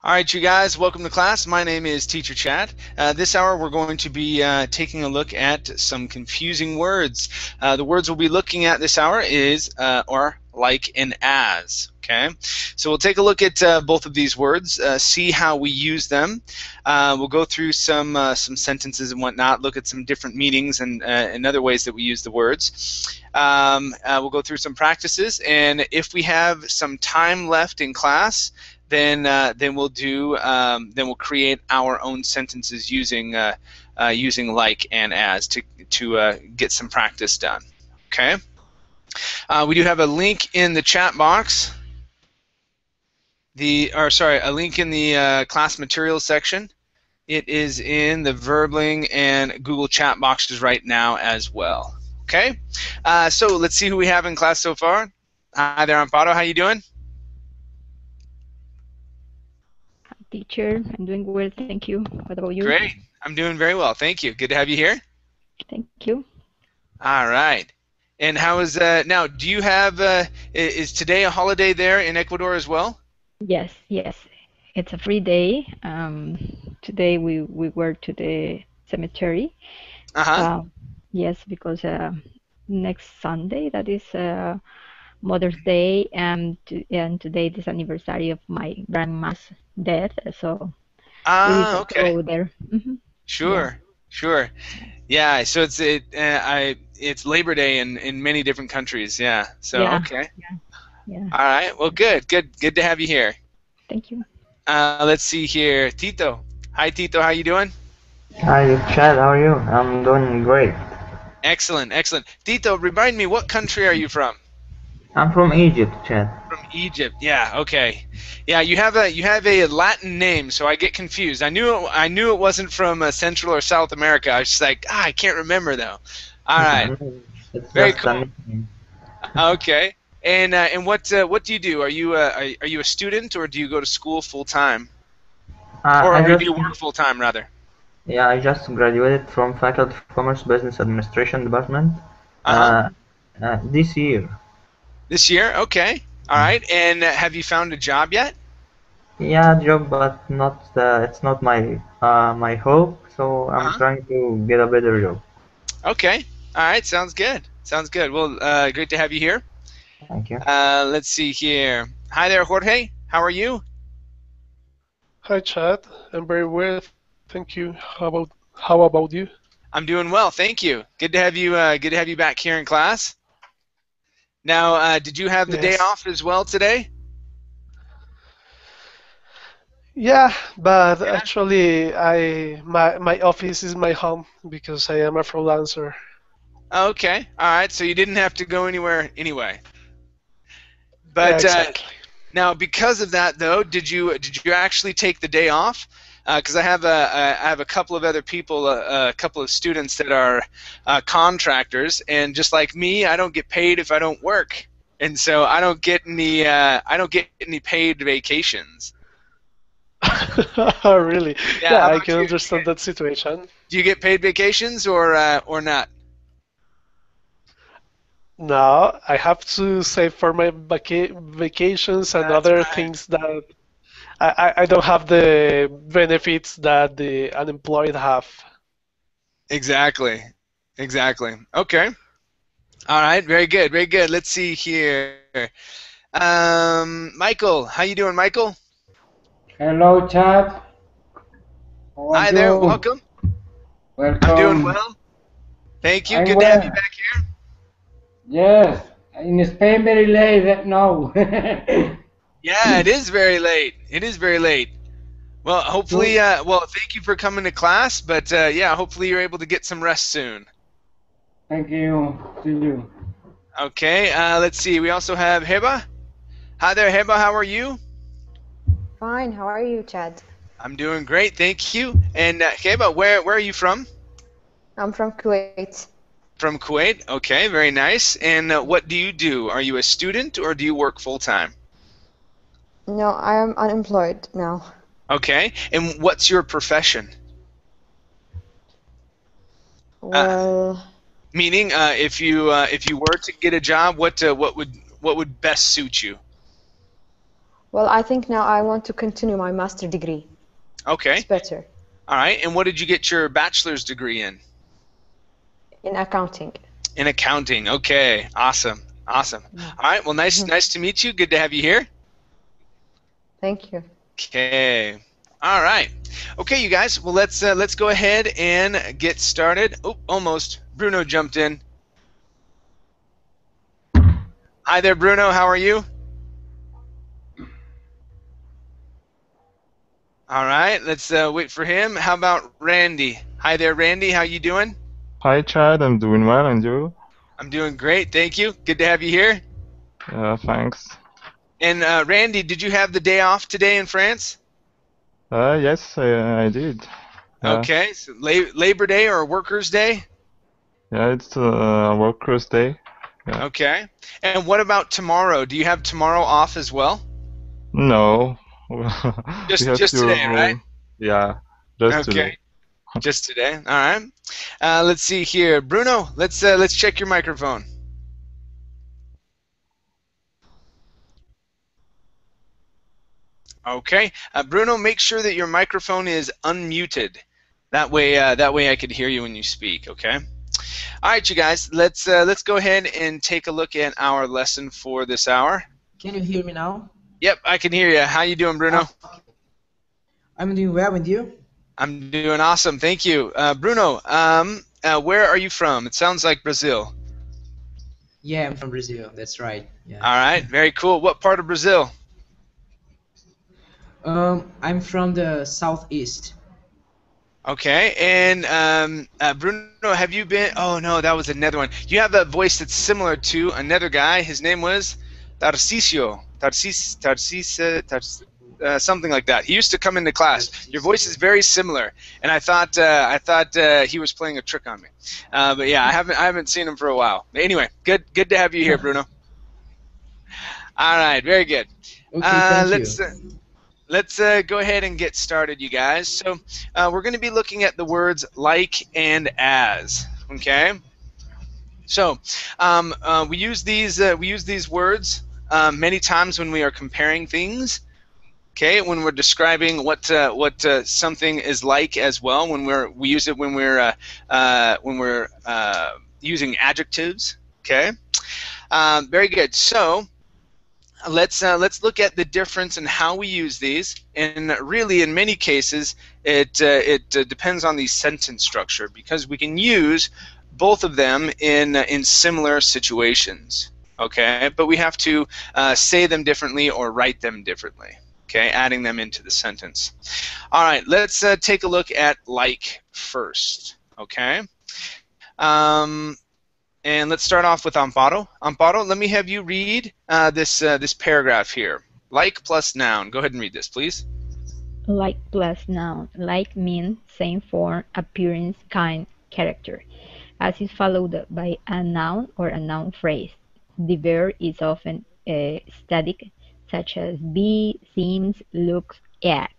All right, you guys, welcome to class. My name is Teacher Chad. This hour we're going to be taking a look at some confusing words. The words we'll be looking at this hour is or, like, and as. Okay, so we'll take a look at both of these words, see how we use them. We'll go through some sentences and whatnot, look at some different meanings and other ways that we use the words. We'll go through some practices, and if we have some time left in class, then we'll create our own sentences using using like and as to get some practice done. Okay. We do have a link in the chat box. A link in the class materials section. It is in the Verbling and Google chat boxes right now as well. Okay. So let's see who we have in class so far. Hi there, Amparo. How you doing? Teacher, I'm doing well, thank you. What about you? Great. I'm doing very well, thank you. Good to have you here. Thank you. All right. And how is now? Do you have? Is today a holiday there in Ecuador as well? Yes, yes. It's a free day. Today we were to the cemetery. Uh-huh. Yes, because next Sunday that is Mother's Day, and today is anniversary of my grandma's death. So we Ah, decided to okay. go there. Yeah, Sure. Sure. Yeah. So it's Labor Day in many different countries. Yeah. So yeah, okay. yeah, yeah. All right. Well, good. Good to have you here. Thank you. Let's see here, Tito. Hi, Tito. How you doing? Hi, Chad, how are you? I'm doing great. Excellent. Excellent. Tito, remind me, what country are you from? I'm from Egypt, Chad. From Egypt, yeah, okay, yeah. You have a Latin name, so I get confused. I knew it wasn't from Central or South America. I was just like, I can't remember though. All right, It's very just a cool. nickname. Okay, and what do you do? Are you a student or do you go to school full time, I or do just, you work full time rather? yeah, I just graduated from Faculty of Commerce Business Administration Department Uh huh. uh, this year. This year, okay, all right. And have you found a job yet? Yeah, job, but not it's not my hope, so Uh I'm huh. trying to get a better job. Okay, all right. Sounds good. Sounds good. Well, great to have you here. Thank you. Let's see here. Hi there, Jorge. How are you? Hi, Chad. I'm very well, thank you. How about you? I'm doing well, thank you. Good to have you. Good to have you back here in class. Now, did you have the day Yes. off as well today? Yeah, but Yeah. actually, my office is my home because I am a freelancer. Okay. All right. So you didn't have to go anywhere anyway. Yeah, But exactly. now, because of that, though, did you actually take the day off? Because I have a couple of other people, a couple of students that are contractors, and just like me, I don't get paid if I don't work, and so I don't get any paid vacations. Oh, really? Yeah, Yeah, how I about can you? understand that situation. Do you get paid vacations or not? No, I have to save for my vacations and That's other right. things that I don't have the benefits that the unemployed have. Exactly. Exactly. Okay. All right. Very good. Very good. Let's see here. Michael, how you doing, Michael? Hello, Chad. How are Hi there. you? Welcome. I'm doing Welcome. well. Thank you. I'm Good to have you well. back here. Yes, in Spain very late now. Yeah, it is very late. It is very late. Well, hopefully, So, thank you for coming to class, but yeah, hopefully you're able to get some rest soon. thank you. See you. Okay, let's see. We also have Heba. Hi there, Heba. How are you? Fine, how are you, Chad? I'm doing great, thank you. And Heba, where are you from? I'm from Kuwait. From Kuwait. Okay, very nice. And what do you do? Are you a student or do you work full time? No, I am unemployed now. Okay. And what's your profession? Uh, Well, Meaning, if you were to get a job, what would best suit you? Well, I think now I want to continue my master degree. Okay. It's better. All right. And what did you get your bachelor's degree in? In accounting. In accounting. Okay. Awesome. Awesome. All right. Well, nice to meet you. Good to have you here. Thank you. Okay. All right. Okay, you guys. Well, let's go ahead and get started. Oh, almost. Bruno jumped in. Hi there, Bruno. How are you? All right. Let's wait for him. How about Randy? Hi there, Randy. How you doing? Hi, Chad. I'm doing well, and you? I'm doing great. Thank you. Good to have you here. Thanks. And Randy, did you have the day off today in France? Yes, I did. Okay. So Labor Day or Workers' Day? Yeah, it's Workers' Day. Yeah. Okay. And what about tomorrow? Do you have tomorrow off as well? No. Just today, right? Yeah, just today. Just today. All right. Let's see here, Bruno. Let's check your microphone. Okay, Bruno, make sure that your microphone is unmuted. That way I could hear you when you speak. Okay. All right, you guys. Let's go ahead and take a look at our lesson for this hour. Can you hear me now? Yep, I can hear you. How you doing, Bruno? Okay. I'm doing well, and you? I'm doing awesome. Thank you, Bruno. Where are you from? It sounds like Brazil. Yeah, I'm from Brazil. That's right. Yeah. All right, very cool. What part of Brazil? I'm from the southeast. Okay, and Bruno, have you been? Oh no, that was another one. You have a voice that's similar to another guy. His name was Tarcisio. Something like that. He used to come into class. Your voice is very similar, and I thought he was playing a trick on me. But yeah, I haven't seen him for a while. But anyway, good to have you here, Bruno. All right, very good. Okay, thank you. Let's go ahead and get started, you guys. So we're going to be looking at the words like and as. Okay. So we use these words many times when we are comparing things. Okay, when we're describing what something is like as well. We use it when we're using adjectives. Okay. Very good. So let's look at the difference in how we use these, and really in many cases it depends on the sentence structure, because we can use both of them in similar situations, okay, but we have to say them differently or write them differently, okay, adding them into the sentence. All right, let's take a look at like first, okay. And let's start off with Amparo. Amparo, let me have you read this paragraph here. Like plus noun. Go ahead and read this, please. Like plus noun. Like means same form, appearance, kind, character. As is followed by a noun or a noun phrase. The verb is often static, such as be, seems, looks, acts.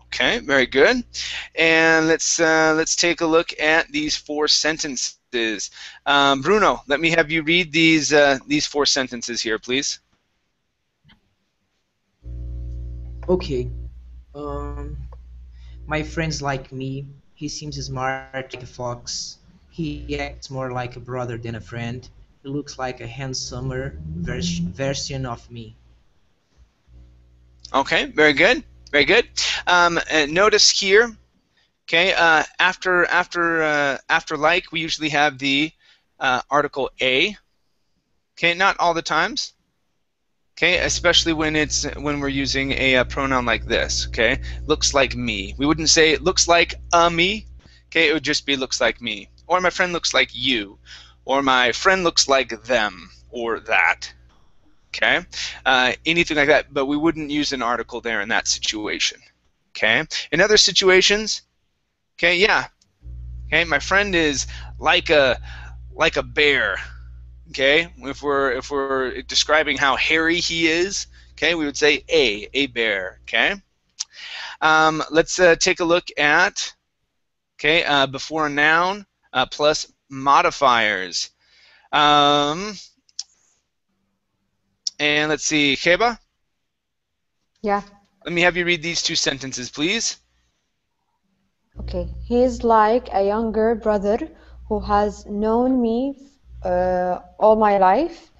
Okay, very good. And let's take a look at these 4 sentences. Bruno, let me have you read these 4 sentences here, please. Okay. My friend's like me. He seems smart like a fox. He acts more like a brother than a friend. He looks like a handsomer version of me. Okay, very good. Very good. Notice here, okay, after like, we usually have the article a. Okay, not all the times. Okay, especially when we're using a pronoun like this. Okay, looks like me. We wouldn't say it looks like me. Okay, it would just be looks like me. Or my friend looks like you. Or my friend looks like them or that. Okay, anything like that, but we wouldn't use an article there in that situation. Okay, in other situations, okay, yeah, okay, my friend is like a bear. Okay, if we're describing how hairy he is, okay, we would say a bear. Okay, let's take a look at before a noun plus modifiers. And let's see, Heba, Yeah. Let me have you read these two sentences, please. Okay. He is like a younger brother who has known me all my life.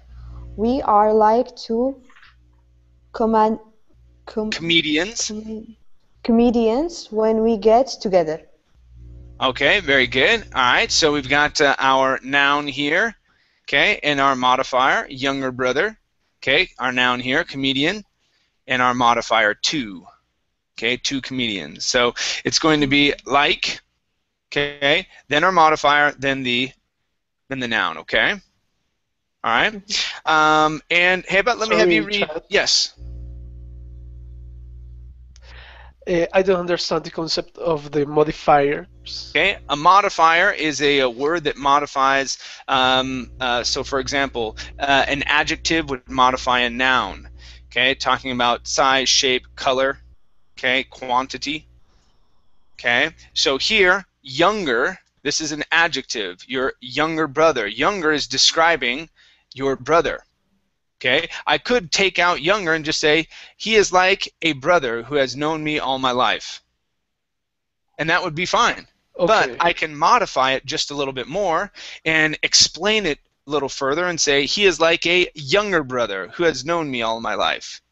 We are like two command Comedians. comedians when we get together. Okay, very good. All right, so we've got our noun here, okay, and our modifier, younger brother. Okay, our noun here, comedian, and our modifier, two. Okay, two comedians. So it's going to be like, okay, then our modifier, then the noun. Okay. All right. And hey, but let me have you read. Chad. Yes. I don't understand the concept of the modifiers. Okay, a modifier is a word that modifies. So, for example, an adjective would modify a noun. Okay, talking about size, shape, color. Okay, quantity. Okay, so here, younger. This is an adjective. Your younger brother. Younger is describing your brother. Okay, I could take out younger and just say he is like a brother who has known me all my life, and that would be fine. Okay. But I can modify it just a little bit more and explain it a little further and say he is like a younger brother who has known me all my life.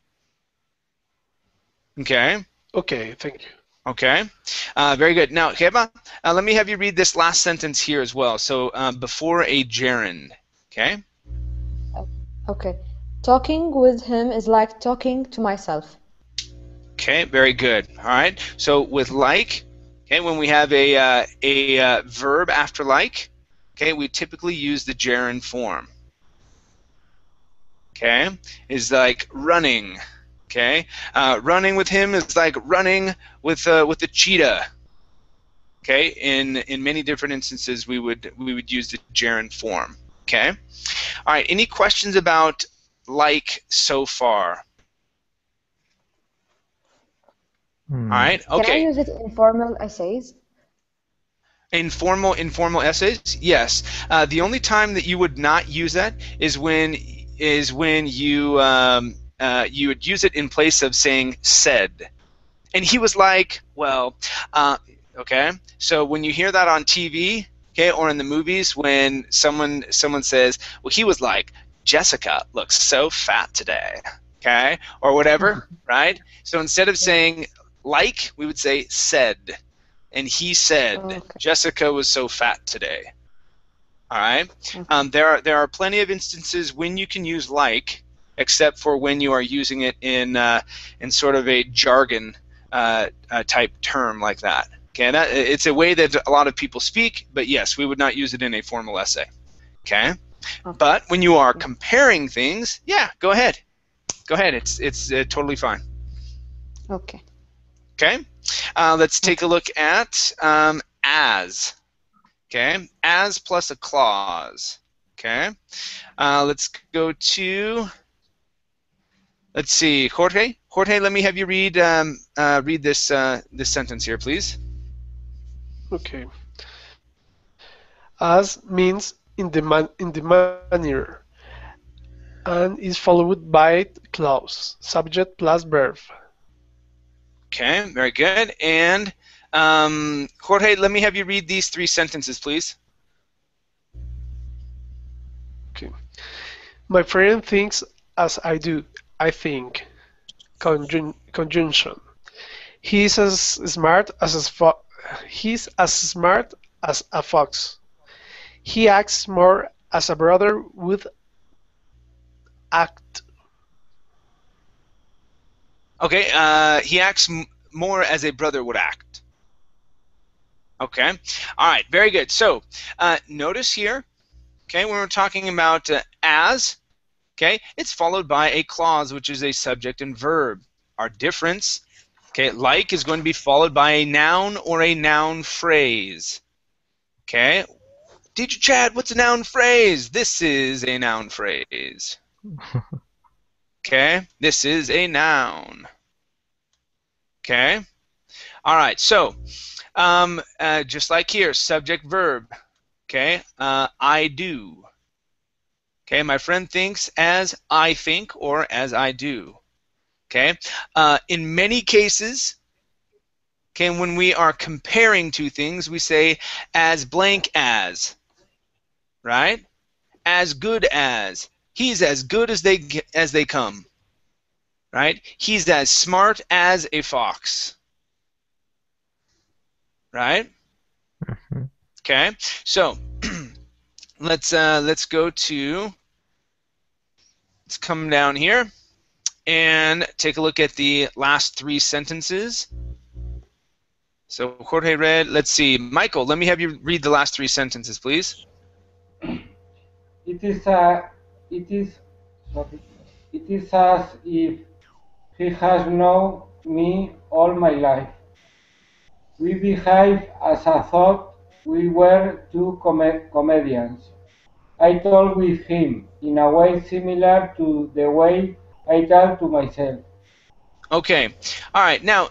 Okay? Okay, thank you. Okay. Very good. Now, Heba, let me have you read this last sentence here as well. So, before a gerund. Okay? Okay. Talking with him is like talking to myself. Okay, very good. All right. So, with like, okay, when we have a verb after like, okay, we typically use the gerund form. Okay, is like running. Okay, running with him is like running with the cheetah. Okay, in many different instances we would use the gerund form. Okay, all right. Any questions about like so far? All right. Okay. Can I use it in formal essays? Informal essays, yes. The only time that you would not use that is when you you would use it in place of saying said. And he was like, well, okay. So when you hear that on TV, okay, or in the movies, when someone says, well, he was like, Jessica looks so fat today, okay, or whatever, right? So instead of saying like, we would say said. And he said, okay, Jessica was so fat today. All right. Okay. There are plenty of instances when you can use like, except for when you are using it in sort of a jargon type term like that. Okay. And it's a way that a lot of people speak, but yes, we would not use it in a formal essay. Okay. But when you are comparing things, yeah, go ahead. Go ahead. It's totally fine. Okay. Okay, let's take a look at as. Okay, as plus a clause. Okay, let's go to. Let's see, Jorge. Jorge, let me have you read this this sentence here, please. Okay. As means in the manner, and is followed by clause, subject plus verb. Okay, very good. And Jorge, let me have you read these three sentences, please. Okay. My friend thinks as I do. I think. Conjunction. He's as smart as a fox. He acts more as a brother would act. Okay, he acts more as a brother would act. Okay, all right, very good. So notice here, okay, when we're talking about as, okay, it's followed by a clause, which is a subject and verb. Our difference, okay, like is going to be followed by a noun or a noun phrase. Okay, Teacher Chad, what's a noun phrase? This is a noun phrase. Okay, this is a noun. Okay, all right, so just like here, subject verb. Okay, I do. Okay, my friend thinks as I think or as I do. Okay. In many cases, okay, when we are comparing two things, we say as blank as, right? As good as. He's as good as they come, right? He's as smart as a fox, right? Okay. So let's go to. Let's come down here and take a look at the last three sentences. So Jorge read. Let's see, Michael. Let me have you read the last three sentences, please. It is as if he has known me all my life. We behave as I thought we were two comedians. I talk with him in a way similar to the way I talk to myself. Okay. All right. Now,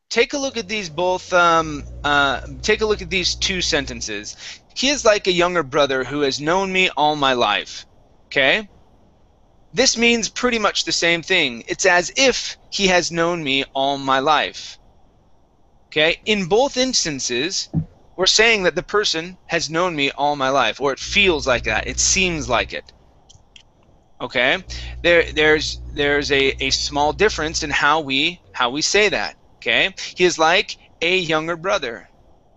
take a look at these both. Take a look at these two sentences. He is like a younger brother who has known me all my life. Okay? This means pretty much the same thing. It's as if he has known me all my life. Okay? In both instances, we're saying that the person has known me all my life, or it feels like that. It seems like it. Okay? There's a small difference in how we say that. Okay? He is like a younger brother.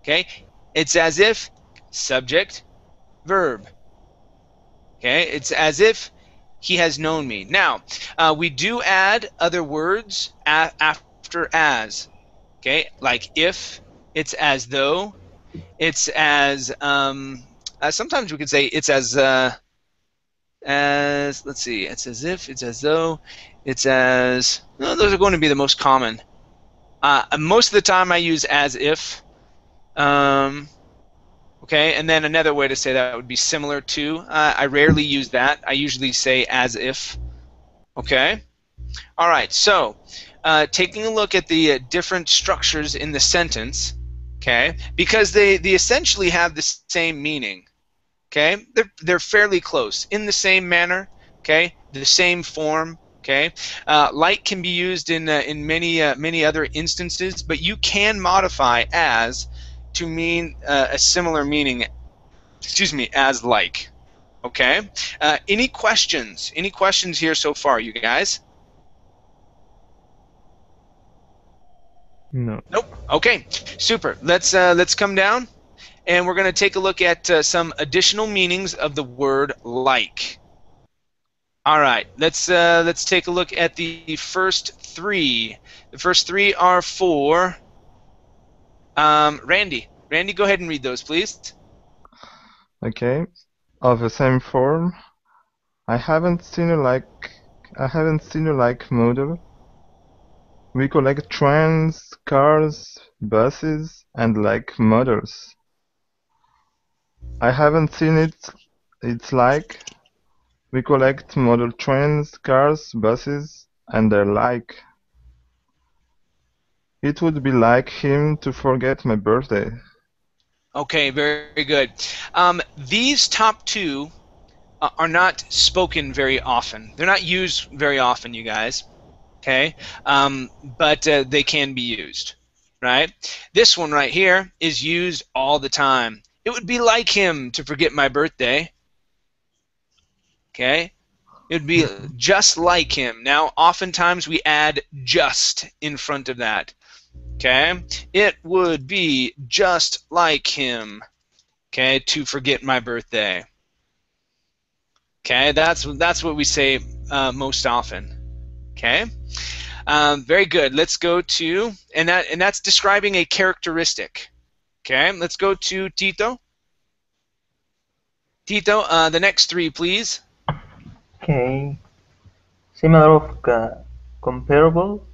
Okay? It's as if subject, verb. Okay? It's as if he has known me. Now, we do add other words after as. Okay? Like if, it's as though, it's as sometimes we could say it's as let's see, it's as if, it's as though, it's as, no, those are going to be the most common. Most of the time I use as if. Okay, and then another way to say that would be similar to. I rarely use that. I usually say as if. Okay? All right, so taking a look at the different structures in the sentence, okay, because they essentially have the same meaning. Okay, they're fairly close, in the same manner. Okay, the same form. Okay, like can be used in many other instances, but you can modify as to mean a similar meaning. Excuse me, as like. Okay. Any questions? Any questions here so far, you guys? No. Nope. Okay. Super. Let's come down, and we're going to take a look at some additional meanings of the word like. All right. Let's take a look at the first three. The first three are for Randy. Randy, go ahead and read those, please. Okay. Of the same form. I haven't seen you like model. We collect trains, cars, buses, and like models. I haven't seen it. It's like we collect model trains, cars, buses, and their like. It would be like him to forget my birthday. Okay, very good. These top two are not spoken very often. They're not used very often, you guys. Okay, but they can be used, right? This one right here is used all the time. It would be like him to forget my birthday. Okay, it would be just like him. Now, oftentimes we add just in front of that. Okay, it would be just like him. Okay, to forget my birthday. Okay, that's what we say most often. Okay. Very good. Let's go to, and that's describing a characteristic. Okay, let's go to Tito. Tito, the next three, please. Okay. Similar of comparable.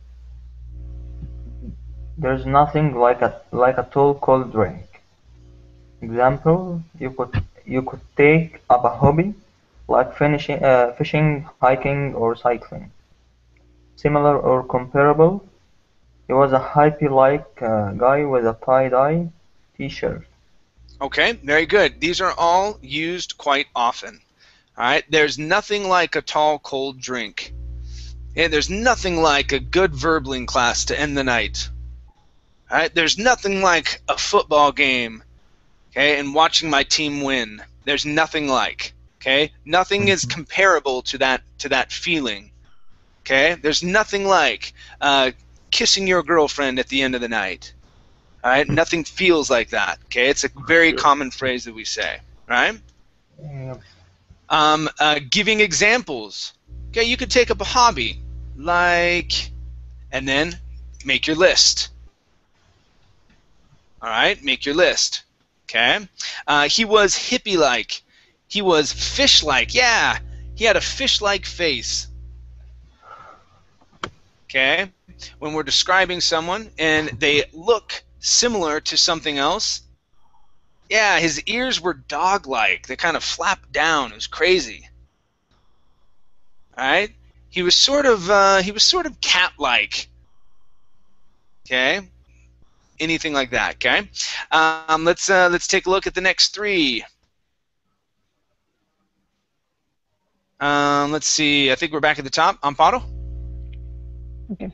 There's nothing like a tall cold drink. Example: you could take up a hobby like fishing, hiking, or cycling. Similar or comparable. He was a hippie-like guy with a tie-dye T-shirt. Okay, very good. These are all used quite often. All right, there's nothing like a tall, cold drink. Okay, there's nothing like a good verbling class to end the night. All right, there's nothing like a football game, okay, and watching my team win. There's nothing like, okay? Nothing is comparable to that feeling. Okay? There's nothing like kissing your girlfriend at the end of the night. All right? Nothing feels like that. Okay? It's a very common phrase that we say, right? Giving examples. Okay, you could take up a hobby, like, and then make your list. All right, make your list. Okay, he was hippie-like. He was fish-like. Yeah, he had a fish-like face. Okay, when we're describing someone and they look similar to something else, yeah, his ears were dog-like. They kind of flapped down. It was crazy. All right, he was sort of cat-like. Okay, anything like that. Okay, let's take a look at the next three. Let's see. I think we're back at the top. Amparo. Okay.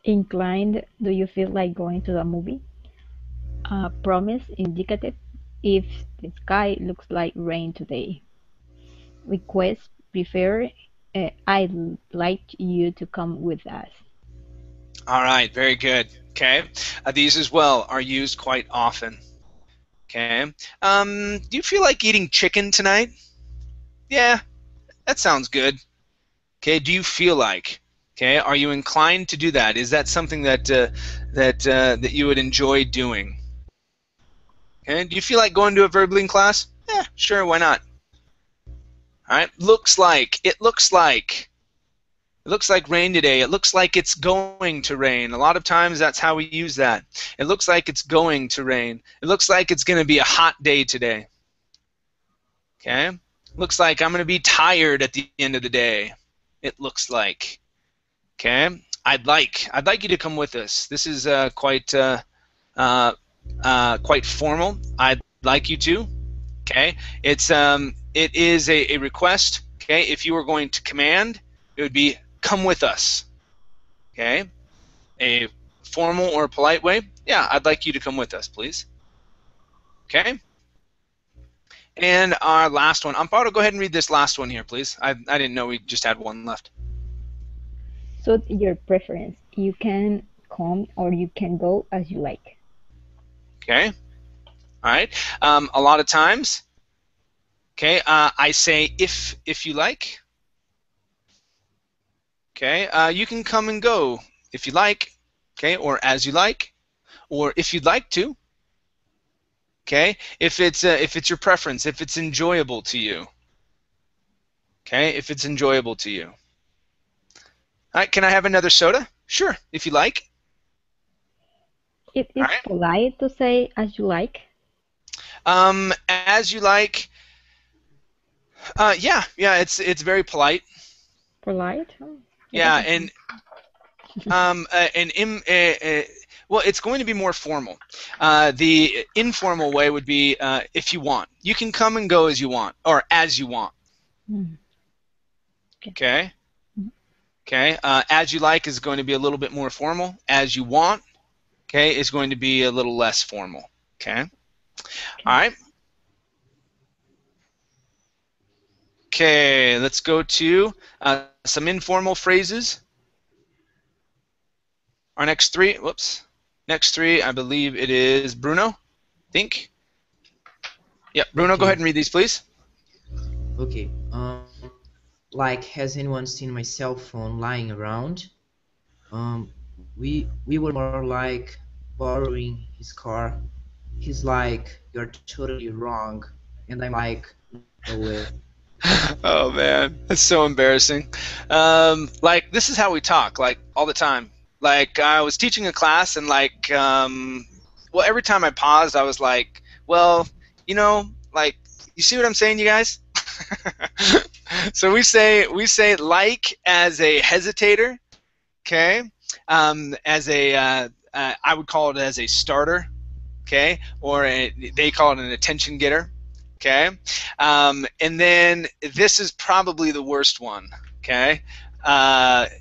Inclined, do you feel like going to the movie? Promise, indicative, if the sky looks like rain today. Request, prefer, I'd like you to come with us. All right, very good. Okay, these as well are used quite often. Okay, do you feel like eating chicken tonight? Yeah, that sounds good. Okay, do you feel like? Okay, are you inclined to do that? Is that something that that you would enjoy doing? Okay, do you feel like going to a verbling class? Yeah, sure, why not? All right, looks like. It looks like. It looks like rain today. It looks like it's going to rain. A lot of times that's how we use that. It looks like it's going to rain. It looks like it's going to be a hot day today. Okay, looks like I'm going to be tired at the end of the day. It looks like. Okay, I'd like you to come with us. This is quite formal. I'd like you to. Okay, it is a request. Okay, if you were going to command, it would be come with us. Okay, a formal or polite way. Yeah, I'd like you to come with us, please. Okay. And our last one. Amparo, go ahead and read this last one here, please. I didn't know we just had one left. Suit your preference. You can come or you can go as you like. Okay. All right. A lot of times, okay, I say if you like. Okay. You can come and go if you like. Okay. Or as you like. Or if you'd like to. Okay. If it's your preference. If it's enjoyable to you. Okay. If it's enjoyable to you. All right, can I have another soda? Sure, if you like. It is polite to say as you like. As you like. Yeah, it's very polite. Polite. Yeah, and well, it's going to be more formal. The informal way would be if you want. You can come and go as you want, or as you want. Okay. Okay, as you like is going to be a little bit more formal. As you want, okay, is going to be a little less formal. Okay, all right. Okay, let's go to some informal phrases. Our next three, I believe it is Bruno, I think. Yeah, Bruno, go ahead and read these, please. Okay. Like, has anyone seen my cell phone lying around? We were more like borrowing his car. He's like, you're totally wrong, and I'm like, no way. Oh man, that's so embarrassing. Like, this is how we talk, like all the time. Like, I was teaching a class, and like, well, every time I paused, I was like, well, you know, like, you see what I'm saying, you guys? So we say like as a hesitator, okay? As a I would call it as a starter, okay? Or they call it an attention getter, okay? And then this is probably the worst one, okay?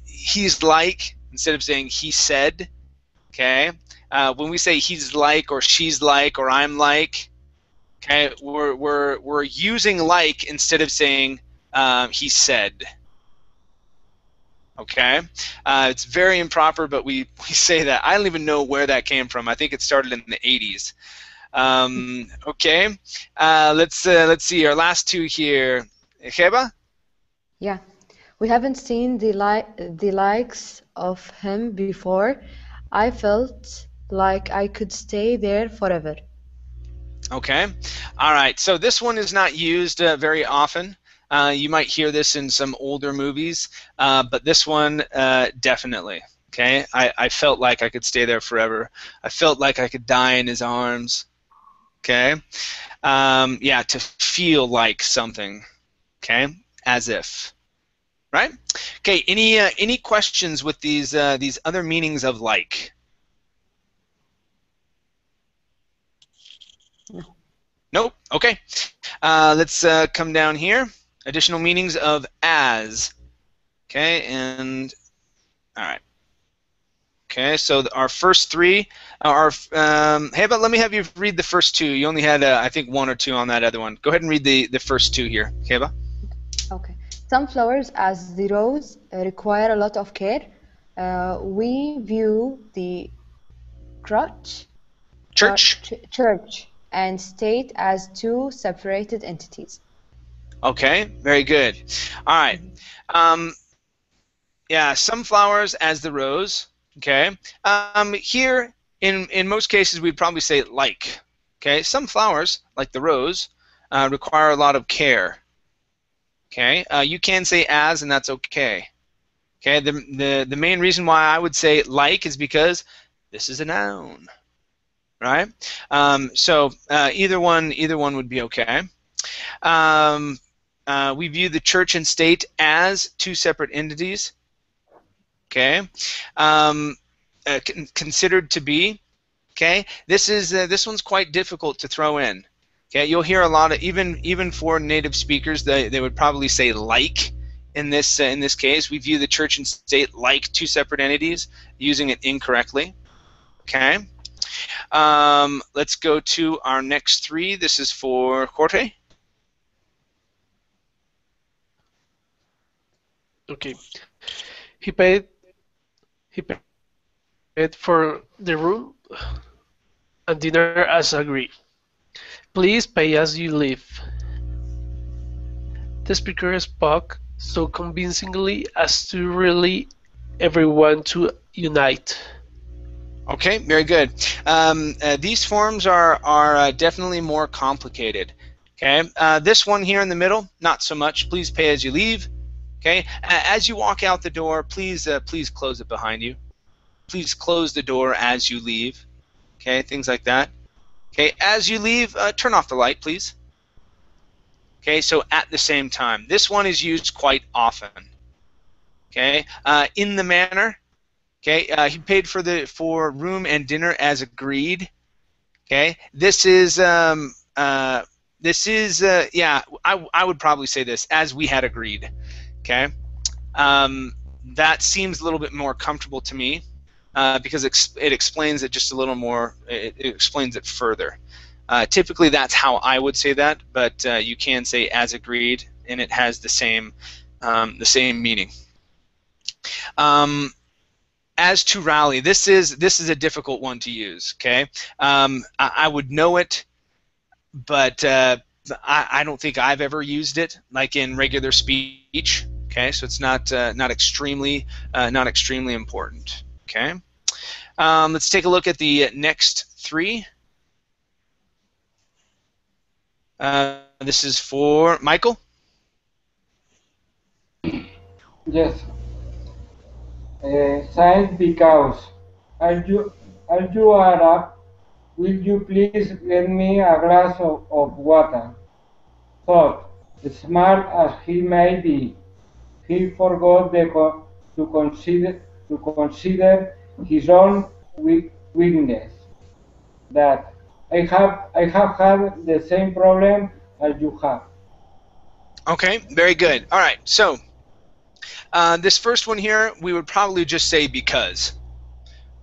he's like, instead of saying he said, okay? When we say he's like or she's like or I'm like, okay, we're using like instead of saying he said. Okay, it's very improper, but we say that. I don't even know where that came from. I think it started in the 80s. Okay, let's see our last two here. Jeba? Yeah, we haven't seen the likes of him before. I felt like I could stay there forever. Okay, all right. So this one is not used very often. You might hear this in some older movies, but this one definitely. Okay, I felt like I could stay there forever. I felt like I could die in his arms. Okay, yeah, to feel like something. Okay, as if. Right? Okay. Any questions with these other meanings of like? No. Nope. Okay. Let's come down here. Additional meanings of as. Okay, and all right. Okay, so our first three are. Hey, but let me have you read the first two. You only had, I think, one or two on that other one. Go ahead and read the first two here, Heba. Okay. Some flowers, as the rose, require a lot of care. We view the church and state as two separated entities. Okay, very good. All right. Yeah, some flowers as the rose. Okay. Here, in most cases, we'd probably say like. Okay. Some flowers, like the rose, require a lot of care. Okay. You can say as, and that's okay. Okay. The main reason why I would say like is because this is a noun. Right. So either one would be okay. We view the church and state as two separate entities. Okay, considered to be. Okay, this one's quite difficult to throw in. Okay, you'll hear a lot of even for native speakers, they would probably say like in this case. We view the church and state like two separate entities, using it incorrectly. Okay, let's go to our next three. This is for Jorge. Okay. He paid for the room and dinner as agreed. Please pay as you leave. The speaker spoke so convincingly as to really everyone to unite. Okay, very good. These forms are definitely more complicated. Okay, this one here in the middle, not so much. Please pay as you leave. Okay, as you walk out the door, please close it behind you. Please close the door as you leave. Okay, things like that. Okay, as you leave, turn off the light, please. Okay, so at the same time. This one is used quite often. Okay, in the manner. Okay, he paid for room and dinner as agreed. Okay, this is yeah, I would probably say this as we had agreed. Okay, that seems a little bit more comfortable to me because it explains it just a little more. It explains it further. Typically, that's how I would say that, but you can say as agreed, and it has the same meaning. As to rally, this is a difficult one to use. Okay, I would know it, but I don't think I've ever used it like in regular speech. Okay, so it's not extremely important. Okay, let's take a look at the next three. This is for Michael. Yes. Signed because. Are you Arab? Will you please get me a glass of water? Thought, smart as he may be, he forgot to consider his own weakness. That I have had the same problem as you have. Okay, very good. All right, so This first one here, we would probably just say because.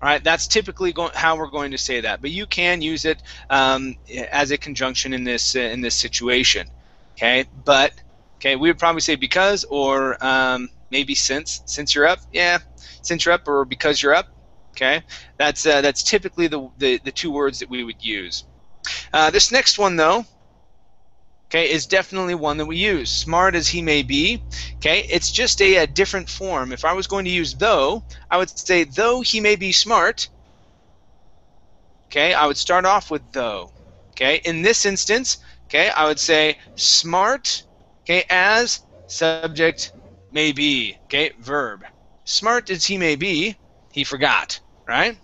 All right, that's typically how we're going to say that, but you can use it as a conjunction in this situation. Okay, but we would probably say because, or maybe since you're up. Yeah, since you're up, or because you're up. Okay, that's typically the two words that we would use. This next one though, is definitely one that we use. Smart as he may be, it's just a different form. If I was going to use though, I would say though he may be smart, I would start off with though. In this instance, I would say smart, as subject may be, verb. Smart as he may be, he forgot, right?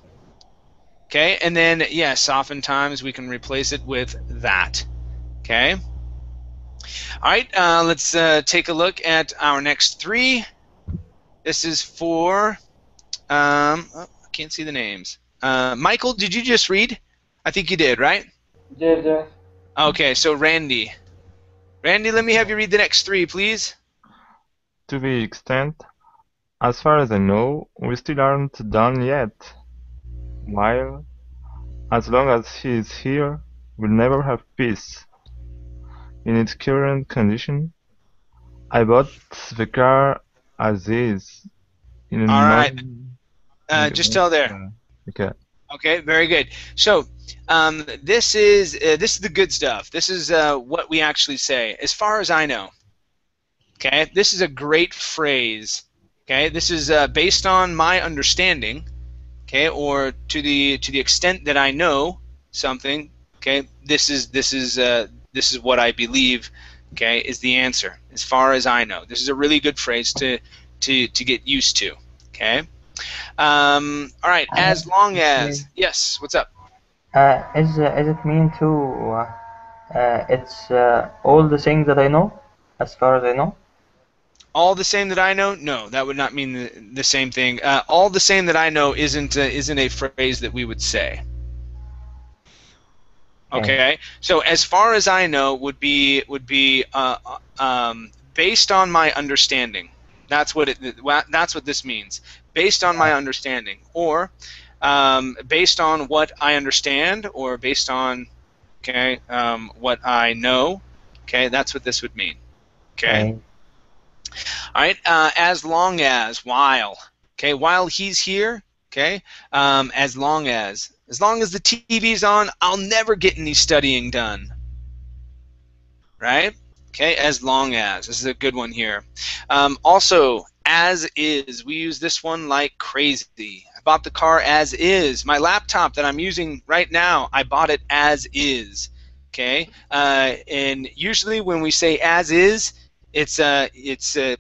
And then yes, oftentimes we can replace it with that. All right, let's take a look at our next three. This is for, I can't see the names. Michael, did you just read? I think you did, right? Yes. Okay, so Randy. Randy, let me have you read the next three, please. To the extent, as far as I know, we still aren't done yet. While, as long as he is here, we'll never have peace. In its current condition, I bought the car as is. All right. Just tell there. Okay. Okay, very good. So this is the good stuff. This is what we actually say. As far as I know. This is a great phrase. This is based on my understanding. Or to the extent that I know something. This is what I believe, is the answer. As far as I know, this is a really good phrase to get used to. All right. As long as yes, what's up? Is it mean to it's all the things that I know, as far as I know? All the same that I know? No, that would not mean the same thing. All the same that I know isn't a phrase that we would say. Okay, so as far as I know would be based on my understanding. That's what this means. Based on my understanding, or based on what I understand, or based on what I know. That's what this would mean. All right. As long as, while. While he's here. As long as the TV's on, I'll never get any studying done. Right? As long as. This is a good one here. Also, as is. We use this one like crazy. I bought the car as is. My laptop that I'm using right now, I bought it as is. And usually when we say as is, it's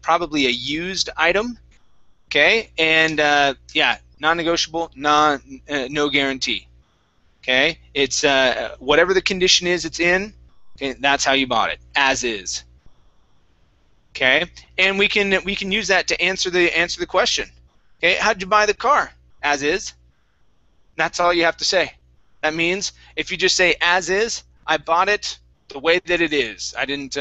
probably a used item. And yeah, non-negotiable, no guarantee. It's whatever the condition is it's in. That's how you bought it, as is. And we can use that to answer the question. How'd you buy the car? As is. That's all you have to say. That means if you just say as is, I bought it the way that it is. I didn't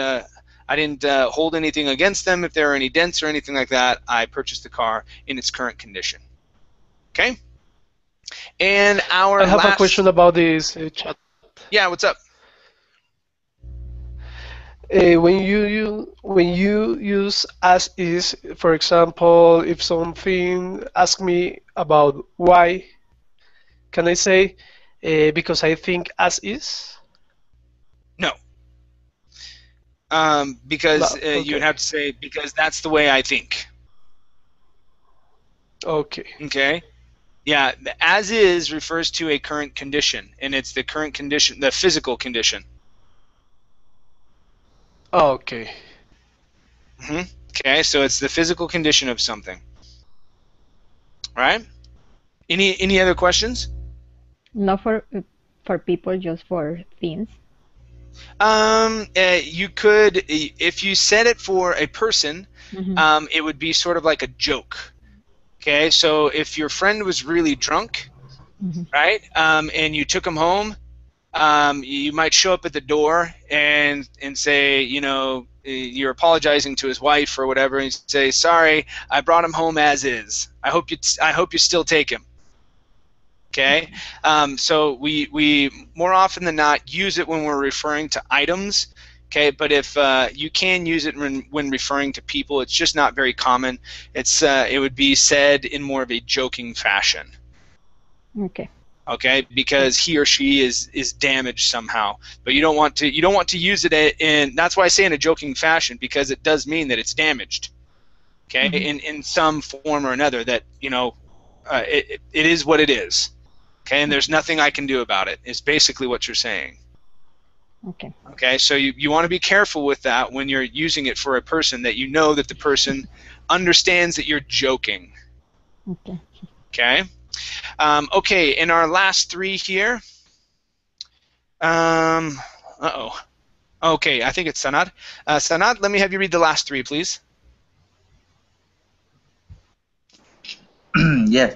hold anything against them if there are any dents or anything like that. I purchased the car in its current condition. And I have a question about this, chat. Yeah, what's up? When you use as is, for example, if something asks me about why, can I say because I think as is? No. Because okay. You'd have to say because that's the way I think. Okay. Yeah, the as is refers to a current condition, and it's the current condition, the physical condition. Okay. Okay, so it's the physical condition of something. Right? Any other questions? Not for people, just for things. You could, if you said it for a person, it would be sort of like a joke. So if your friend was really drunk, right, and you took him home, you might show up at the door and say, you're apologizing to his wife or whatever, and you say, "Sorry, I brought him home as is. I hope you still take him." Okay, so we more often than not use it when we're referring to items. Okay, but if you can use it when referring to people, it's just not very common. It would be said in more of a joking fashion. Okay. Okay, because he or she is damaged somehow, but you don't want to use it in. That's why I say in a joking fashion, because it does mean that it's damaged. Okay, in some form or another. That it is what it is. Okay, and there's nothing I can do about it. Is basically what you're saying. Okay. Okay, so you want to be careful with that when you're using it for a person that you know that the person understands that you're joking. Okay. Okay. Okay, in our last three here. Uh-oh. Okay, I think it's Sanad. Sanad, let me have you read the last three, please. Yes.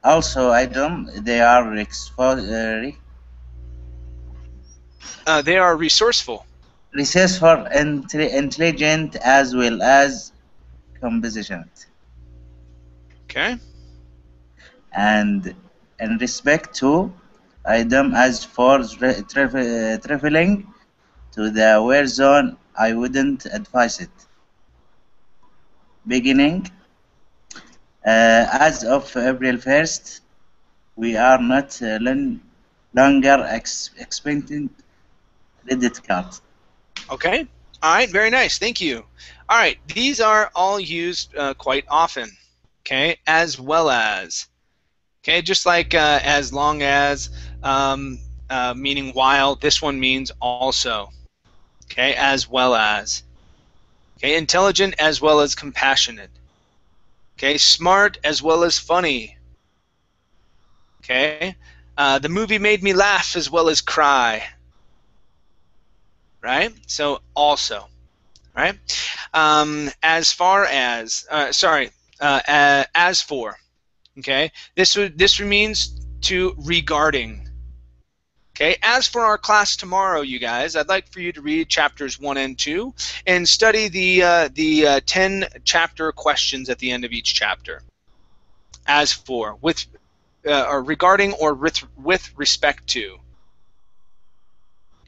Also, item they are they are resourceful. Resourceful, intelligent, as well as compassionate. Okay. And in respect to item, as for traveling to the war zone, I wouldn't advise it. Beginning, as of April 1st, we are not longer expecting credit card. Okay. All right. Very nice. Thank you. All right. These are all used quite often. Okay. As well as. Okay. Just like as long as, meaning while. This one means also. Okay. As well as. Okay. Intelligent as well as compassionate. Okay. Smart as well as funny. Okay. The movie made me laugh as well as cry. Right? So also, right? As far as, as for, okay? This means to regarding. Okay? As for our class tomorrow, you guys, I'd like for you to read chapters 1 and 2 and study the 10 chapter questions at the end of each chapter. As for, with, or regarding, or with respect to.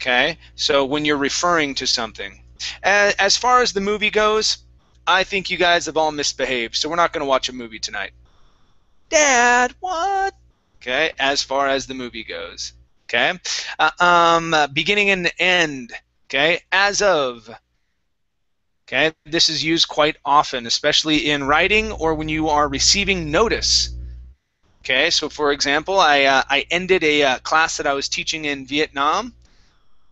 Okay, so when you're referring to something. As far as the movie goes, I think you guys have all misbehaved, so we're not going to watch a movie tonight. Dad, what? Okay, as far as the movie goes. Okay, beginning and end. Okay, as of. Okay, this is used quite often, especially in writing or when you are receiving notice. Okay, so for example, I ended a class that I was teaching in Vietnam.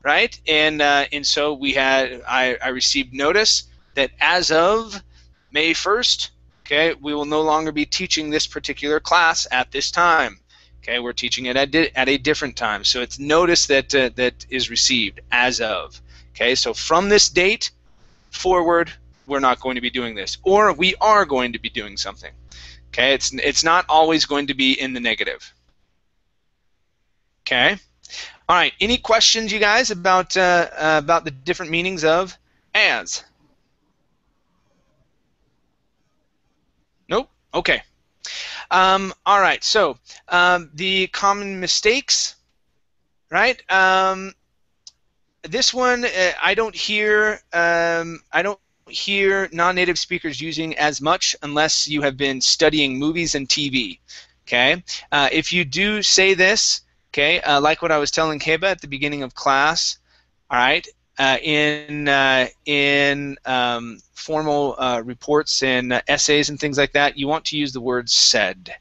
Right, and so I received notice that as of May 1st, okay, we will no longer be teaching this particular class at this time. Okay, we're teaching it at a different time. So it's notice that that is received as of. Okay, so from this date forward, we're not going to be doing this, or we are going to be doing something. Okay, it's not always going to be in the negative. Okay. All right. Any questions, you guys, about the different meanings of as? Nope. Okay. All right. So the common mistakes, right? This one I don't hear non-native speakers using as much unless you have been studying movies and TV. Okay. If you do say this. Okay, like what I was telling Keba at the beginning of class, all right, in formal reports and essays and things like that, you want to use the word said.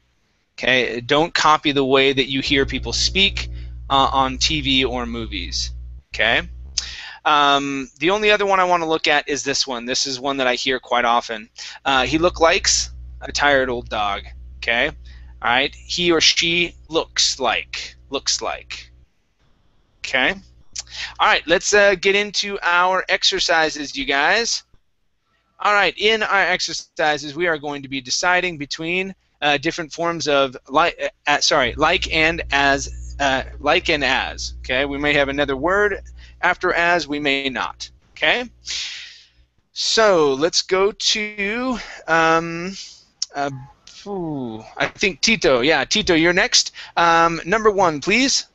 Okay, don't copy the way that you hear people speak on TV or movies. Okay, the only other one I want to look at is this one. This is one that I hear quite often. He likes a tired old dog. Okay, all right, he or she looks like. Looks like. Okay. All right, let's get into our exercises, you guys. All right, in our exercises, we are going to be deciding between different forms of like and as like and as. Okay, we may have another word after as, we may not. Okay, so let's go to I think Tito. Yeah, Tito, you're next. Number 1, please.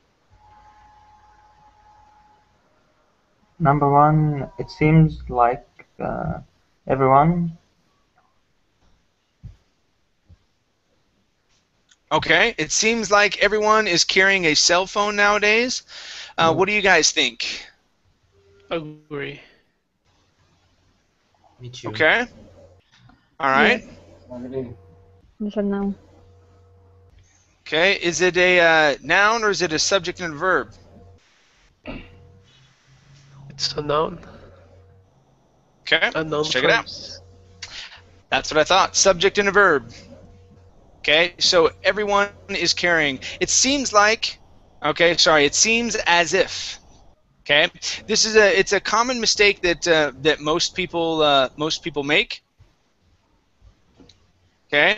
Number 1, it seems like everyone. Okay, it seems like everyone is carrying a cell phone nowadays. What do you guys think? Agree. Me too. Okay. All right. Agree. It's a noun. Okay, is it a noun or is it a subject and a verb? It's a noun. Okay, A noun let's check it out. phrase. That's what I thought. Subject and a verb. Okay, so everyone is carrying. It seems like. Okay, sorry. It seems as if. Okay, this is it's a common mistake that that most people make. Okay,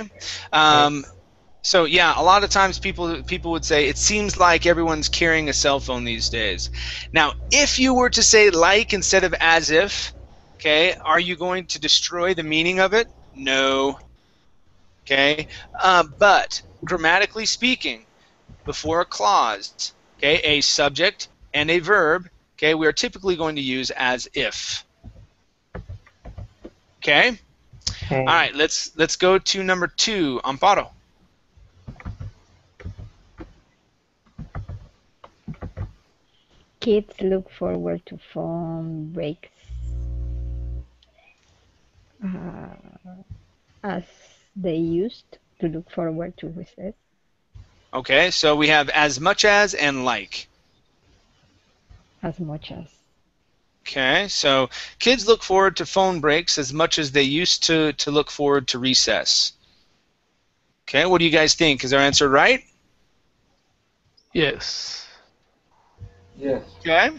so yeah, a lot of times people would say it seems like everyone's carrying a cell phone these days. Now, if you were to say like instead of as if, okay, are you going to destroy the meaning of it? No. Okay, but grammatically speaking, before a clause, okay, a subject and a verb, okay, we are typically going to use as if. Okay. Okay. All right, let's go to number 2, Amparo. Kids look forward to phone breaks as they used to look forward to recess. Okay, so we have as much as and like. As much as. Okay, so kids look forward to phone breaks as much as they used to look forward to recess. Okay, what do you guys think? Is our answer right? Yes. Yes. Okay.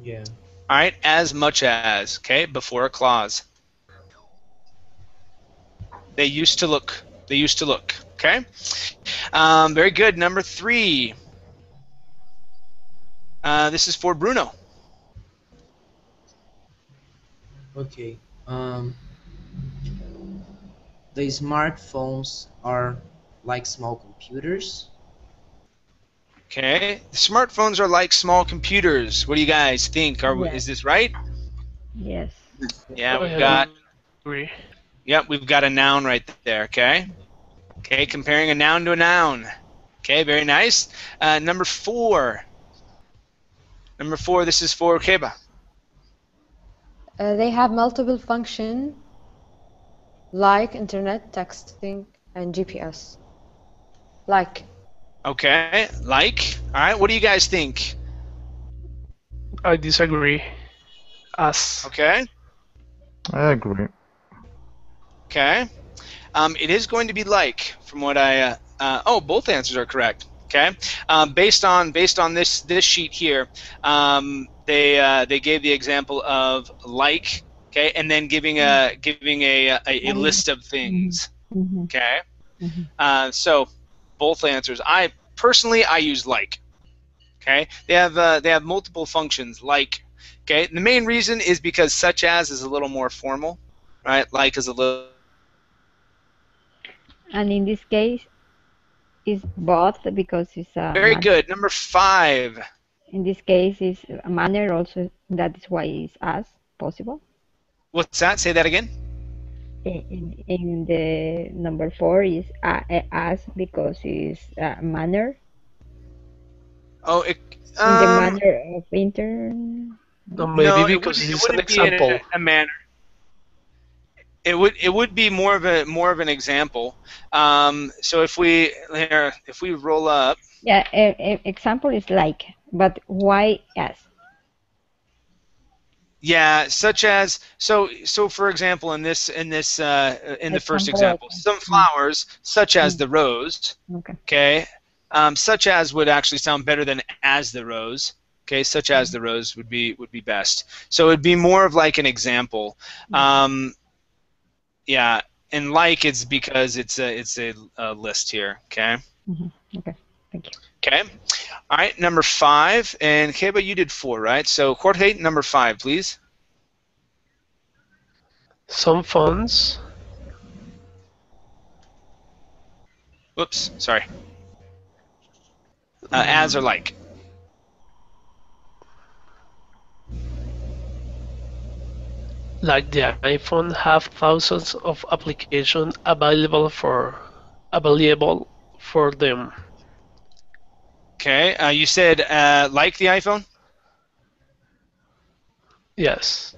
Yeah. All right, as much as, okay, before a clause. They used to look. They used to look. Okay. Very good. Number 3. This is for Bruno. Okay. The smartphones are like small computers. Okay. The smartphones are like small computers. What do you guys think? Yes. Is this right? Yes. Yeah, Oh, we've yeah. got. Agree. Yep, we've got a noun right there. Okay. Okay, comparing a noun to a noun. Okay, very nice. Number 4. Number 4. This is for Keba. They have multiple functions like internet, texting, and GPS. Like. Okay, like. All right, what do you guys think? I disagree. As. Okay. I agree. Okay. It is going to be like, from what I. Oh, both answers are correct. Okay. Based on this sheet here, they gave the example of like. Okay, and then giving a list of things. Mm-hmm. Okay. Mm-hmm. So both answers. I personally use like. Okay. They have multiple functions like. Okay. And the main reason is because such as is a little more formal, right? Like is a little. And in this case, it's both because it's a Very manner. good. Number 5. In this case, it's a manner also. That is why it's as possible. What's that? Say that again. In the number 4 is as because it's a manner. Oh, In the manner of No, maybe no, because it it's an wouldn't be in example. a manner. It would be more of an example. So if we roll up. Yeah, example is like, but why as? Yeah, such as so for example in the first example, some flowers such as the rose. Okay. Okay. Such as would actually sound better than as the rose. Okay, such as the rose would be best. So it'd be more of like an example. Yeah, and like it's because it's a list here. Okay. Mm-hmm. Okay. Thank you. Okay. All right, number 5. And Keba, you did 4, right? So Jorge, number 5, please. Some phones. Whoops, sorry. As or like. Like the iPhone have thousands of applications available for them. Okay. You said like the iPhone? Yes.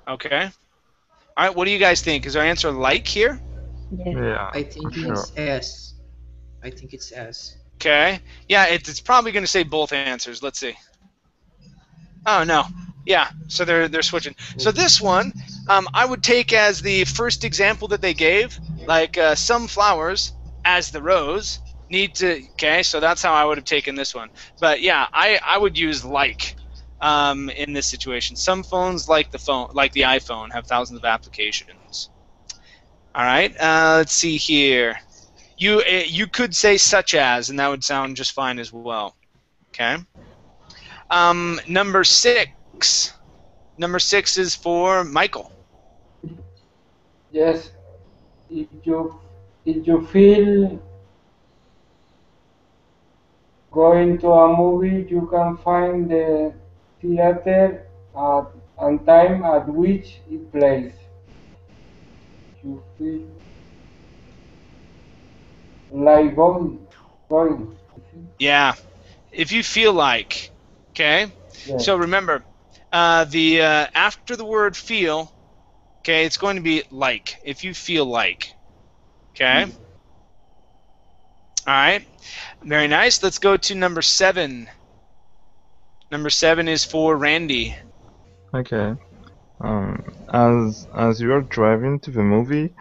Okay. All right, what do you guys think? Is our answer like here? Yeah, I think for sure. it's S. I think it's S. Okay. Yeah, it's probably going to say both answers. Let's see. Oh, no. Yeah, so they're switching. So this one, I would take as the first example that they gave, like some flowers, as the rose, need to, okay, so that's how I would have taken this one. But yeah, I would use like in this situation. Some phones, like the iPhone, have thousands of applications. All right, let's see here. You could say such as, and that would sound just fine as well. Okay. Number 6. Number 6 is for Michael. Yes, if you feel going to a movie, you can find the theater and time at which it plays. You feel like going. Yeah, if you feel like, okay. Yeah. So remember, after the word feel, okay, it's going to be like. If you feel like, okay. All right, very nice. Let's go to number 7. Number 7 is for Randy. Okay. As you are driving to the movie,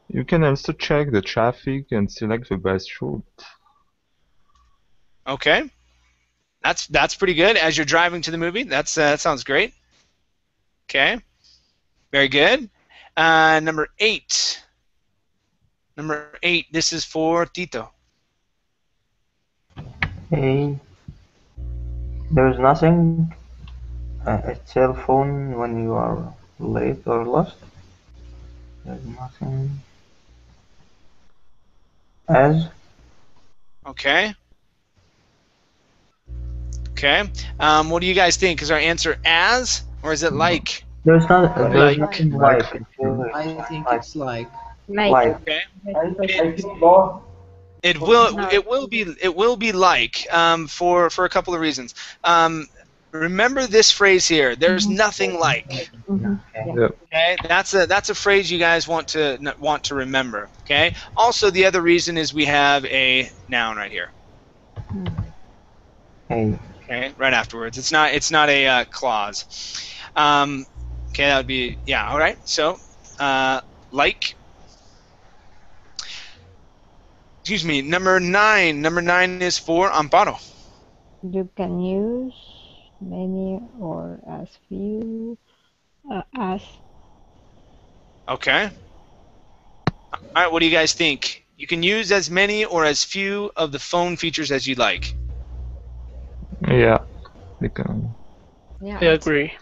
you can also check the traffic and select the best route. Okay, that's pretty good. As you're driving to the movie, that sounds great. Okay, very good. Number 8. Number 8. This is for Tito. Hey, there's nothing a cell phone when you are late or lost. There's nothing as. Okay. Okay. What do you guys think? Is our answer as, or is it like? There's nothing like. I think it's like. Like. Okay. I think both. It will be like for a couple of reasons. Remember this phrase here. There's nothing like. Okay, that's a phrase you guys want to remember. Okay. Also, the other reason is we have a noun right here. Hey. Okay, right afterwards. It's not a clause. Okay, that would be yeah. All right. So, like. Excuse me. Number 9. Number 9 is for Amparo. You can use many or as few as. Okay. All right. What do you guys think? You can use as many or as few of the phone features as you like. Yeah, we can. Yeah. I agree.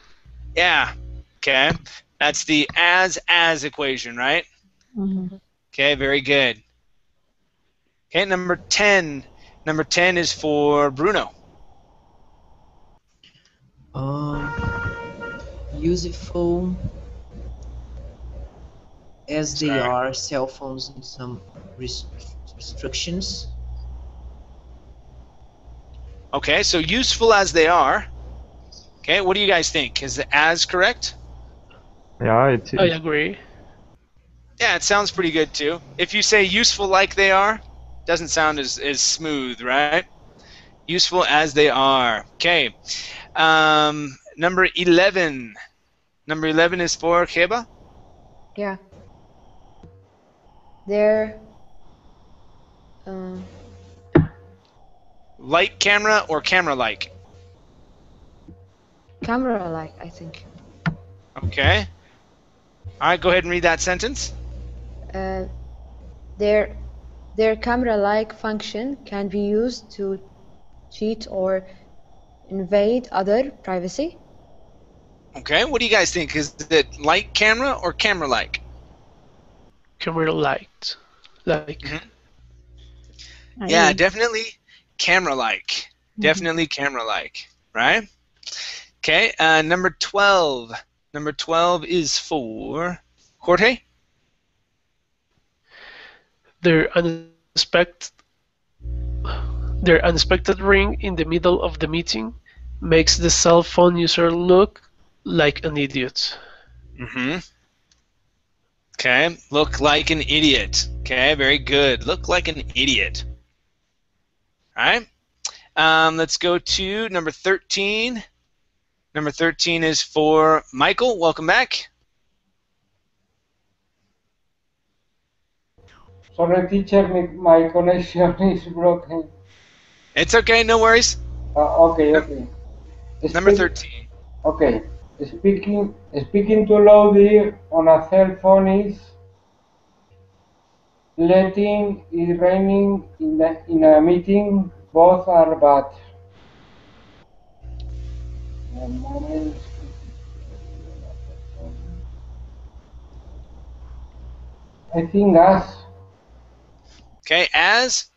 Yeah. Okay. That's the as equation, right? Mm-hmm. Okay. Very good. Okay. Number 10. Number 10 is for Bruno. Useful as they are cell phones in some restrictions. Okay, so useful as they are. Okay, what do you guys think? Is the as correct? Yeah, it is. I agree. Yeah, it sounds pretty good too. If you say useful like they are, doesn't sound as smooth, right? Useful as they are. Okay. Number 11. Number 11 is for Keba. Yeah. They're Like camera or camera-like? camera-like, I think. Okay. All right, go ahead and read that sentence. Their camera-like function can be used to cheat or invade other privacy. Okay, what do you guys think? Is it like camera or camera-like? Camera light. Like. Yeah, definitely camera-like. Definitely Mhm. camera-like, right? Okay, number 12. Number 12 is for Jorge. Their unexpected ring in the middle of the meeting makes the cell phone user look like an idiot. Okay, look like an idiot. Okay, very good. Look like an idiot. All right. Let's go to number 13. Number 13 is for Michael. Welcome back. Sorry, teacher, my connection is broken. It's okay, no worries. Okay. Number 13. Okay. Speaking too loudly on a cell phone is letting it raining in a meeting. Both are bad. I think as. Okay, as.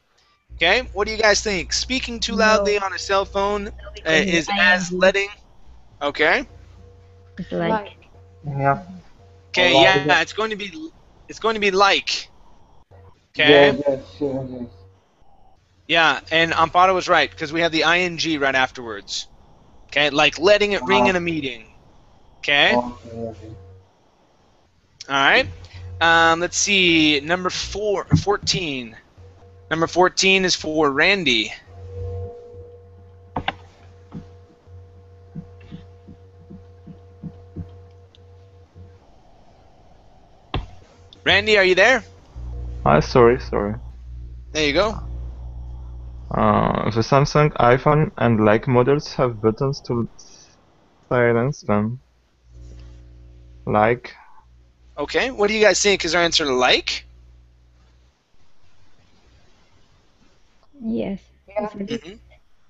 Okay, what do you guys think? Speaking too loudly on a cell phone is as letting. Okay. It's like. Yeah. Okay, yeah, it's going to be like. Okay. Yes. Yeah, and Amparo was right because we have the ing right afterwards. Okay, like letting it ring in a meeting. Okay. All right. Let's see. Number 14. Number 14 is for Randy. Randy, are you there? Sorry. There you go. The Samsung, iPhone, and like models have buttons to silence them. Like. Okay, what do you guys think? Is our answer like? Yes.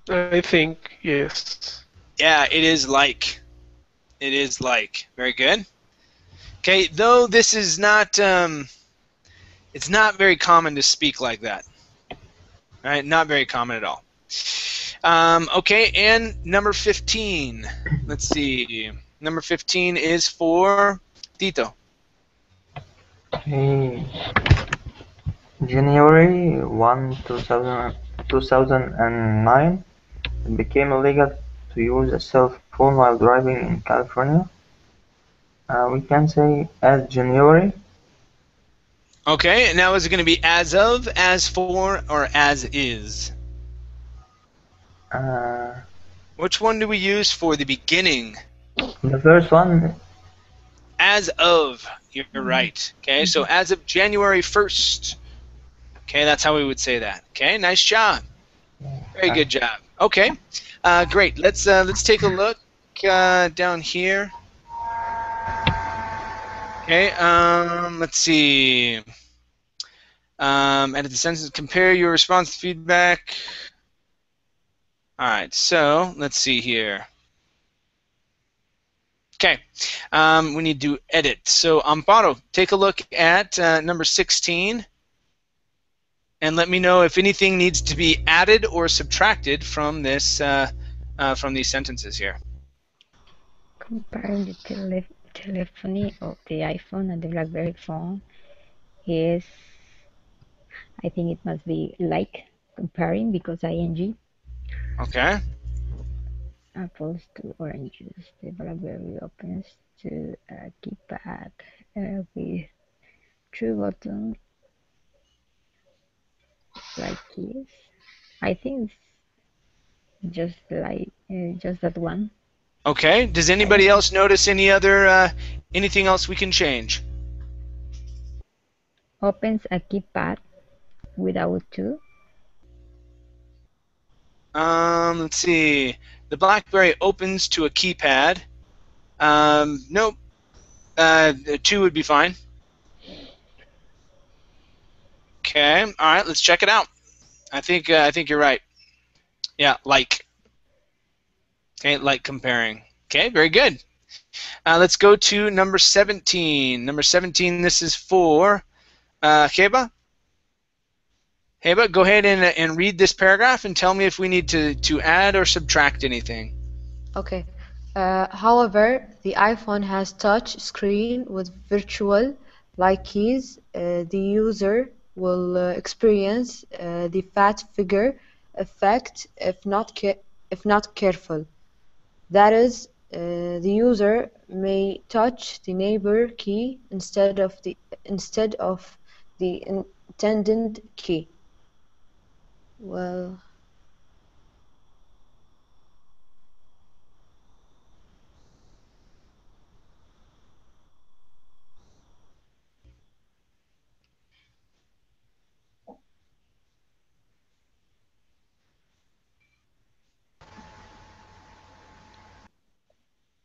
I think yes. Yeah, it is like. It is like. Very good. Okay, though this is not, it's not very common to speak like that. All right, not very common at all. Okay, and number 15. Let's see. Number 15 is for Tito. January 1, 2009, it became illegal to use a cell phone while driving in California. We can say as January. Okay, and now is it going to be as of, as for, or as is? Which one do we use for the beginning? The first one. As of, you're right. Okay, so as of January 1st. Okay, that's how we would say that. Okay, nice job. Very good job. Okay, great. Let's take a look down here. Okay, let's see. Edit the sentence. Compare your response to feedback. All right, so let's see here. Okay, we need to edit. So Amparo, take a look at number 16, and let me know if anything needs to be added or subtracted from this from these sentences here. Comparing the telephony of the iPhone and the BlackBerry phone is, I think it must be like comparing because ing. Okay. Apples to oranges. The BlackBerry opens to a keypad with 2 buttons like keys. I think it's just like just that one. Okay. Does anybody else notice any other anything else we can change? Opens a keypad without 2. Let's see. The BlackBerry opens to a keypad. Nope. 2 would be fine. Okay. All right. Let's check it out. I think you're right. Yeah, like. Okay, like comparing. Okay, very good. Let's go to number 17. Number 17, this is for Heba. Heba, go ahead and read this paragraph and tell me if we need to add or subtract anything. Okay. However, the iPhone has touch screen with virtual like keys. The user will experience the fat figure effect if not careful. That is, the user may touch the neighbor key instead of the intended key. Well,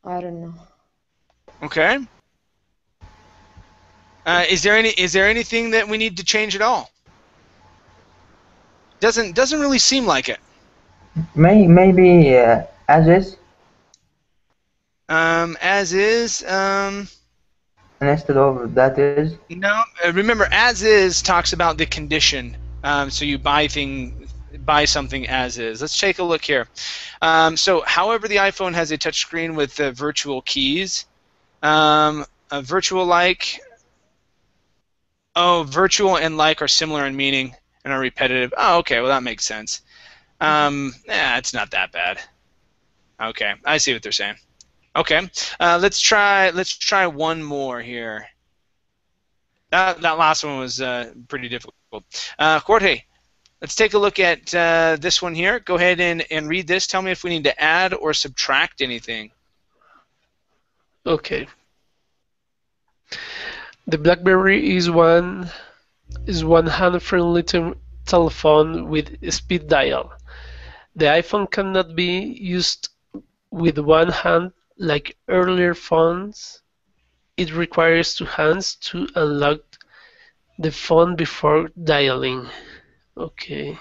I don't know. Okay. Is there anything that we need to change at all? Doesn't really seem like it. Maybe as is As is. instead of that is. No. Remember, as is talks about the condition. So you buy something as is. Let's take a look here. So, however, the iPhone has a touchscreen with virtual keys. A virtual like. Oh, virtual and like are similar in meaning and are repetitive. Oh, okay. Well, that makes sense. It's not that bad. Okay, I see what they're saying. Okay, let's try one more here. That last one was pretty difficult. Jorge, let's take a look at this one here. Go ahead and read this. Tell me if we need to add or subtract anything. Okay. The BlackBerry is one hand-friendly telephone with speed dial. The iPhone cannot be used with one hand like earlier phones. It requires two hands to unlock the phone before dialing. Okay.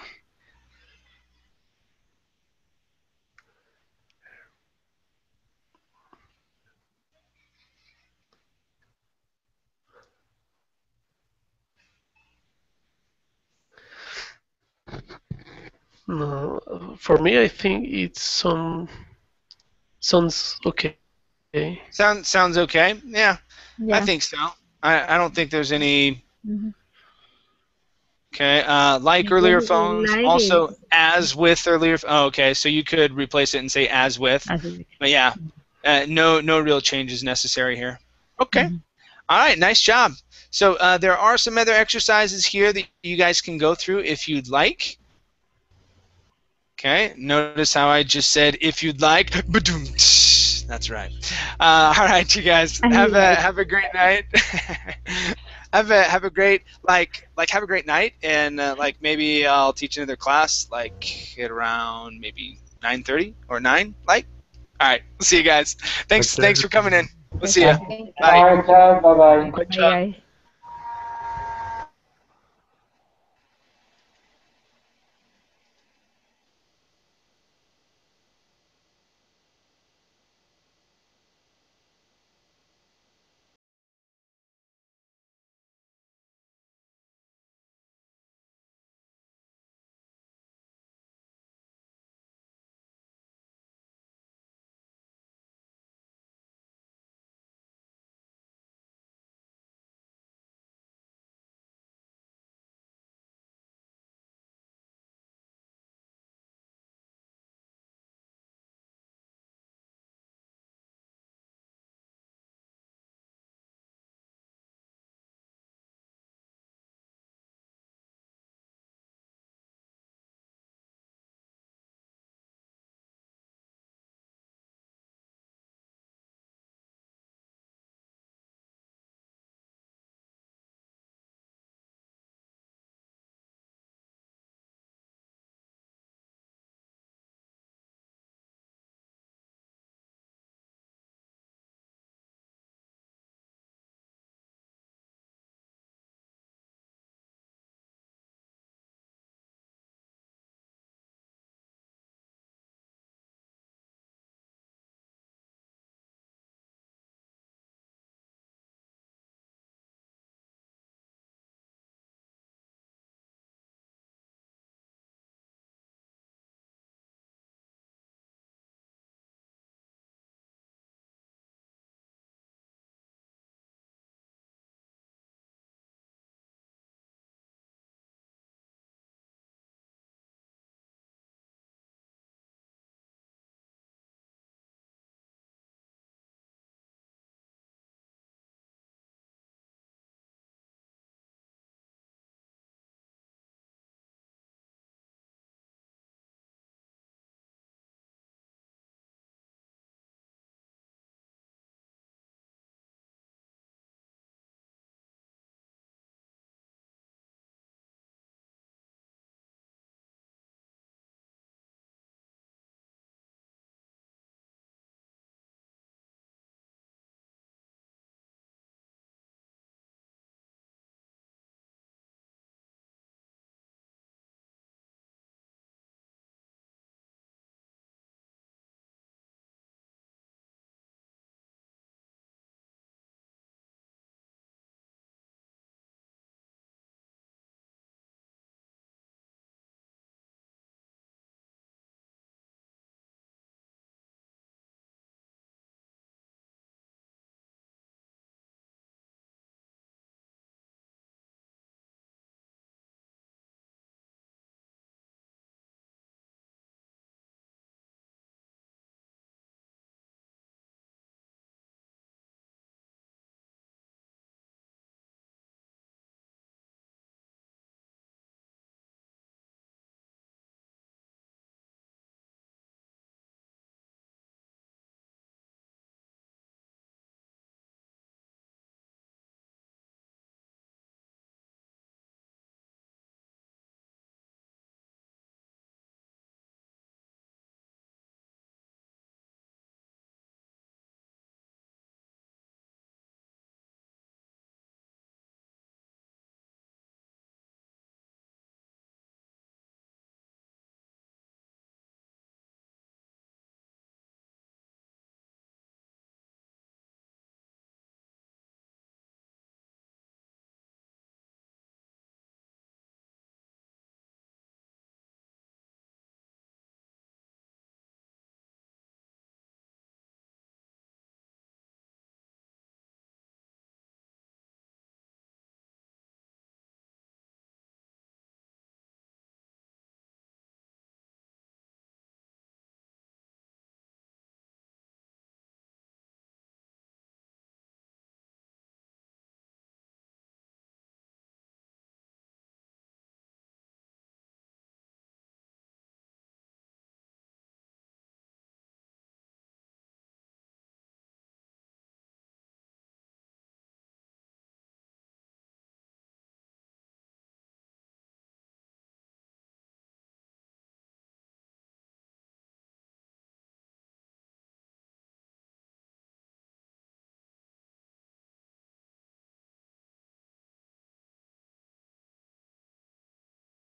No, for me, I think it's sounds okay. Sounds okay. Yeah, Yeah. I think so. I don't think there's any. Mhm. Okay, like Like earlier it- phones, like also it. as with earlier. Oh, okay, so you could replace it and say as with. As it- But yeah, no real changes necessary here. Okay. Mhm. All right, nice job. So there are some other exercises here that you guys can go through if you'd like. Okay, notice how I just said if you'd like. Ba-doom, tsh. That's right. All right, you guys have a great night. have a great have a great night, and like maybe I'll teach another class like at around maybe 9:30 or 9. Like, all right, we'll see you guys. Thanks Okay. for coming in. We'll see you. Okay. Bye. Bye, bye. Bye, guys.